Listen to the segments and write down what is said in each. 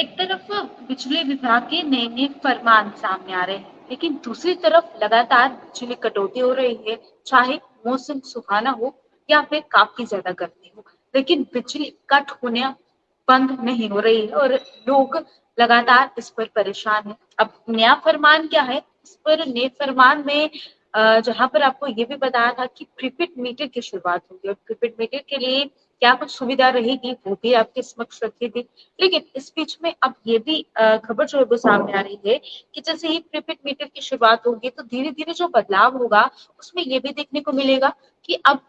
एक तरफ बिजली विभाग के नए नए फरमान सामने आ रहे हैं, लेकिन दूसरी तरफ लगातार बिजली कटौती हो रही है। चाहे मौसम सुहाना हो या फिर काफी ज्यादा गर्मी हो, लेकिन बिजली कट होने बंद नहीं हो रही है और लोग लगातार इस पर परेशान है। अब नया फरमान क्या है, इस पर नए फरमान में जहां पर आपको ये भी बताया था कि प्रीपेड मीटर की शुरुआत होगी और प्रीपेड मीटर के लिए क्या कुछ सुविधा रहेगी वो भी आपके समक्ष रखी थी। लेकिन इस बीच में अब ये भी खबर जो है वो सामने आ रही है कि जैसे ही प्रीपेड मीटर की शुरुआत होगी तो धीरे धीरे जो बदलाव होगा उसमें ये भी देखने को मिलेगा कि अब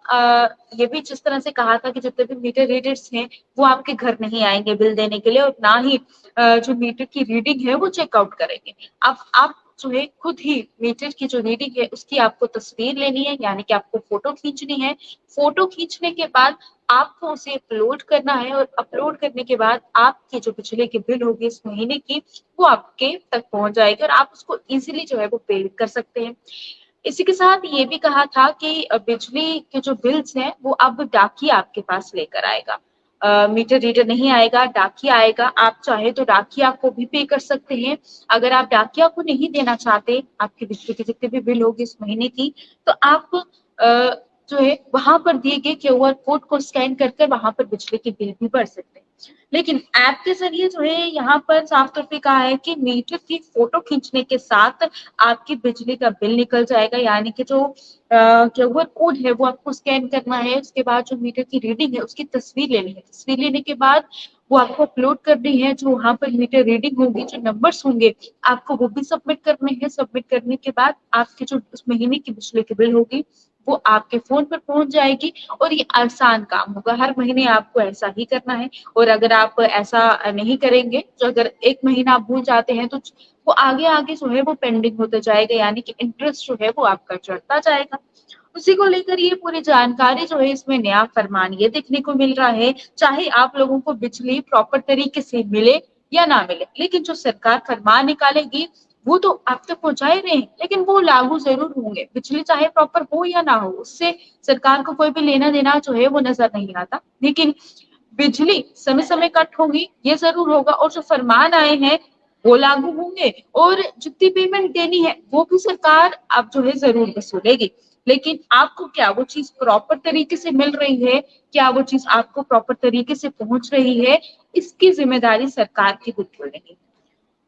ये भी जिस तरह से कहा था कि जितने भी मीटर रीडर्स हैं वो आपके घर नहीं आएंगे बिल देने के लिए और ना ही जो मीटर की रीडिंग है वो चेकआउट करेंगे। अब आप जो है खुद ही मीटर की जो रीडिंग है उसकी आपको तस्वीर लेनी है, यानी कि आपको फोटो खींचनी है। फोटो खींचने के बाद आपको उसे अपलोड करना है और अपलोड करने के बाद आपकी जो बिजली की बिल होगी इस महीने की वो आपके तक पहुंच जाएगी और आप उसको इजीली जो है वो पे कर सकते हैं। इसी के साथ ये भी कहा था कि बिजली के जो बिल्स हैं वो अब डाकिया आपके पास लेकर आएगा। मीटर रीडर नहीं आएगा, डाकिया आएगा। आप चाहे तो डाकिया को भी पे कर सकते हैं। अगर आप डाकिया को नहीं देना चाहते आपकी बिजली की जितने भी बिल होगी इस महीने की, तो आप जो है वहां पर दिए गए क्यूआर कोड को स्कैन कर कर वहां पर बिजली के बिल भी भर सकते हैं। लेकिन ऐप के जरिए जो है यहाँ पर साफ तौर पे कहा है कि मीटर की फोटो खींचने के साथ आपकी बिजली का बिल निकल जाएगा, यानी कि जो क्यूआर कोड है वो आपको स्कैन करना है। उसके बाद जो मीटर की रीडिंग है उसकी तस्वीर लेनी है। तस्वीर लेने के बाद वो आपको अपलोड करनी है। जो वहां पर मीटर रीडिंग होगी, जो नंबर्स होंगे, आपको वो भी सबमिट करने हैं। सबमिट करने के बाद आपकी जो उस महीने की बिजली की बिल होगी वो आपके फोन पर पहुंच जाएगी और ये आसान काम होगा। हर महीने आपको ऐसा ही करना है और अगर आप ऐसा नहीं करेंगे, तो अगर एक महीना आप भूल जाते हैं तो वो आगे आगे जो है वो पेंडिंग होता जाएगा, यानी कि इंटरेस्ट जो है वो आपका चढ़ता जाएगा। उसी को लेकर ये पूरी जानकारी जो है इसमें नया फरमान ये देखने को मिल रहा है। चाहे आप लोगों को बिजली प्रॉपर तरीके से मिले या ना मिले, लेकिन जो सरकार फरमान निकालेगी वो तो आप तक पहुंचाए रहे हैं, लेकिन वो लागू जरूर होंगे। बिजली चाहे प्रॉपर हो या ना हो, उससे सरकार को कोई भी लेना देना जो है वो नजर नहीं आता। लेकिन बिजली समय समय कट होगी ये जरूर होगा और जो फरमान आए हैं वो लागू होंगे और जितनी पेमेंट देनी है वो भी सरकार अब जो है जरूर वसूलेगी। लेकिन आपको क्या वो चीज प्रॉपर तरीके से मिल रही है, क्या वो चीज आपको प्रॉपर तरीके से पहुंच रही है, इसकी जिम्मेदारी सरकार की बिल्कुल नहीं।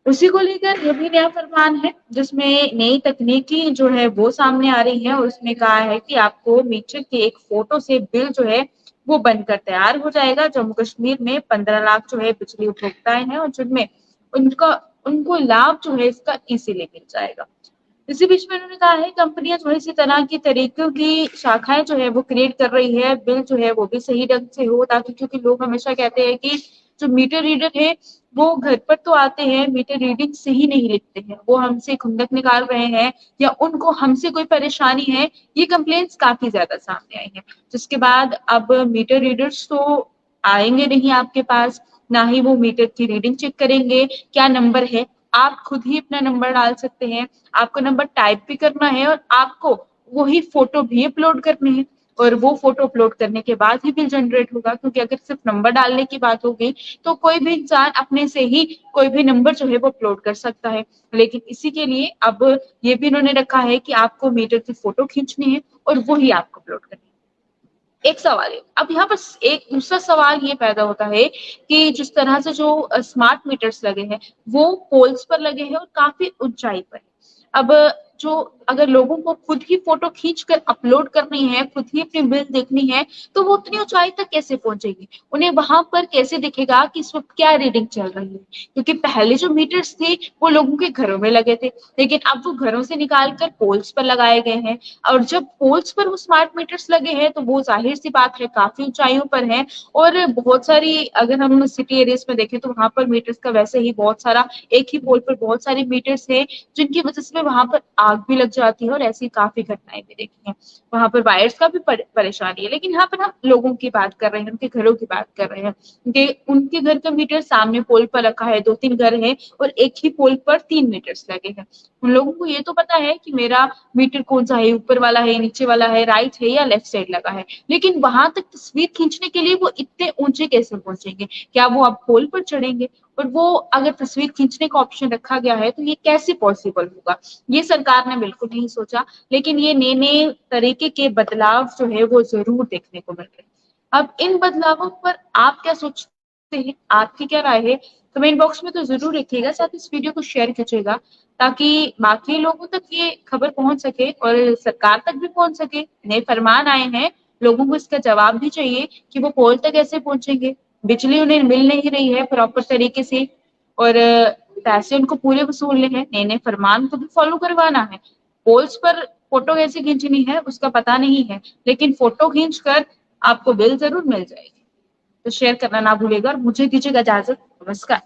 उसी को लेकर ये भी नया फरमान है जिसमें नई तकनीकी जो है वो सामने आ रही है और उसमें कहा है कि आपको मीटर के एक फोटो से बिल जो है वो बनकर तैयार हो जाएगा। जम्मू कश्मीर में 15 लाख जो है बिजली उपभोक्ताएं हैं और जिनमें उनका उनको लाभ जो है इसका इजीली मिल जाएगा। इसी बीच में उन्होंने कहा है कंपनियां जो है इसी तरह की तरीकों की शाखाएं जो है वो क्रिएट कर रही है। बिल जो है वो भी सही ढंग से हो, ताकि क्योंकि लोग हमेशा कहते हैं कि जो मीटर रीडर है वो घर पर तो आते हैं, मीटर रीडिंग सही नहीं लिखते हैं, वो हमसे खुंदक निकाल रहे हैं या उनको हमसे कोई परेशानी है। ये कंप्लेंट्स काफी ज्यादा सामने आई हैं, जिसके बाद अब मीटर रीडर्स तो आएंगे नहीं आपके पास, ना ही वो मीटर की रीडिंग चेक करेंगे क्या नंबर है। आप खुद ही अपना नंबर डाल सकते हैं, आपको नंबर टाइप भी करना है और आपको वही फोटो भी अपलोड करने हैं और वो फोटो अपलोड करने के बाद ही बिल जनरेट होगा। क्योंकि अगर सिर्फ नंबर डालने की बात होगी तो कोई भी इंसान अपने से ही कोई भी नंबर जो है वो अपलोड कर सकता है। लेकिन इसी के लिए अब ये भी इन्होंने रखा है कि आपको मीटर की फोटो खींचनी है और वही आपको अपलोड करनी है। एक सवाल है, अब यहाँ पर एक दूसरा सवाल ये पैदा होता है कि जिस तरह से जो स्मार्ट मीटर्स लगे हैं वो पोल्स पर लगे हैं और काफी ऊंचाई पर है। अब जो अगर लोगों को खुद ही फोटो खींच कर अपलोड करनी है, खुद ही अपनी बिल देखनी है, तो वो उतनी ऊंचाई तक कैसे पहुंचेगी, उन्हें वहां पर कैसे दिखेगा कि इस वक्त क्या रीडिंग चल रही है। क्योंकि पहले जो मीटर्स थे वो लोगों के घरों में लगे थे, लेकिन अब वो घरों से निकाल कर पोल्स पर लगाए गए हैं। और जब पोल्स पर वो स्मार्ट मीटर्स लगे हैं तो वो जाहिर सी बात है काफी ऊंचाइयों पर है और बहुत सारी, अगर हम सिटी एरियाज में देखें तो वहां पर मीटर्स का वैसे ही बहुत सारा, एक ही पोल पर बहुत सारे मीटर्स हैं जिनकी वजह से वहां पर आग भी लग जाती है और ऐसी काफी घटनाएं भी देखी हैं। वहां पर वायर्स का भी परेशानी है। लेकिन यहाँ पर हम लोगों की बात कर रहे हैं, उनके घरों की बात कर रहे हैं। उनके घर का मीटर सामने पोल पर रखा है, दो तीन घर है और एक ही पोल पर 3 मीटर्स लगे हैं। उन लोगों को ये तो पता है कि मेरा मीटर कौन सा है, ऊपर वाला है, नीचे वाला है, राइट है या लेफ्ट साइड लगा है। लेकिन वहां तक तस्वीर खींचने के लिए वो इतने ऊंचे कैसे पहुंचेंगे, क्या वो अब पोल पर चढ़ेंगे। और वो अगर तस्वीर खींचने का ऑप्शन रखा गया है तो ये कैसे पॉसिबल होगा, ये सरकार ने बिल्कुल नहीं सोचा। लेकिन ये नए नए तरीके के बदलाव जो है वो जरूर देखने को मिल रहे हैं। अब इन बदलावों पर आप क्या सोचते हैं, आपकी क्या राय है, कमेंट बॉक्स में तो जरूर लिखिएगा, साथ इस वीडियो को शेयर कीजिएगा ताकि बाकी लोगों तक ये खबर पहुंच सके और सरकार तक भी पहुंच सके। नए फरमान आए हैं, लोगों को इसका जवाब भी चाहिए कि वो पोल तक कैसे पहुंचेंगे, बिजली उन्हें मिल नहीं रही है प्रॉपर तरीके से, और पैसे उनको पूरे वसूलने हैं, नए नए फरमान को भी फॉलो करवाना है। पोल्स पर फोटो कैसे खींचनी है उसका पता नहीं है, लेकिन फोटो खींच कर आपको बिल जरूर मिल जाएगी। तो शेयर करना ना भूलिएगा और मुझे दीजिएगा इजाजत। नमस्कार।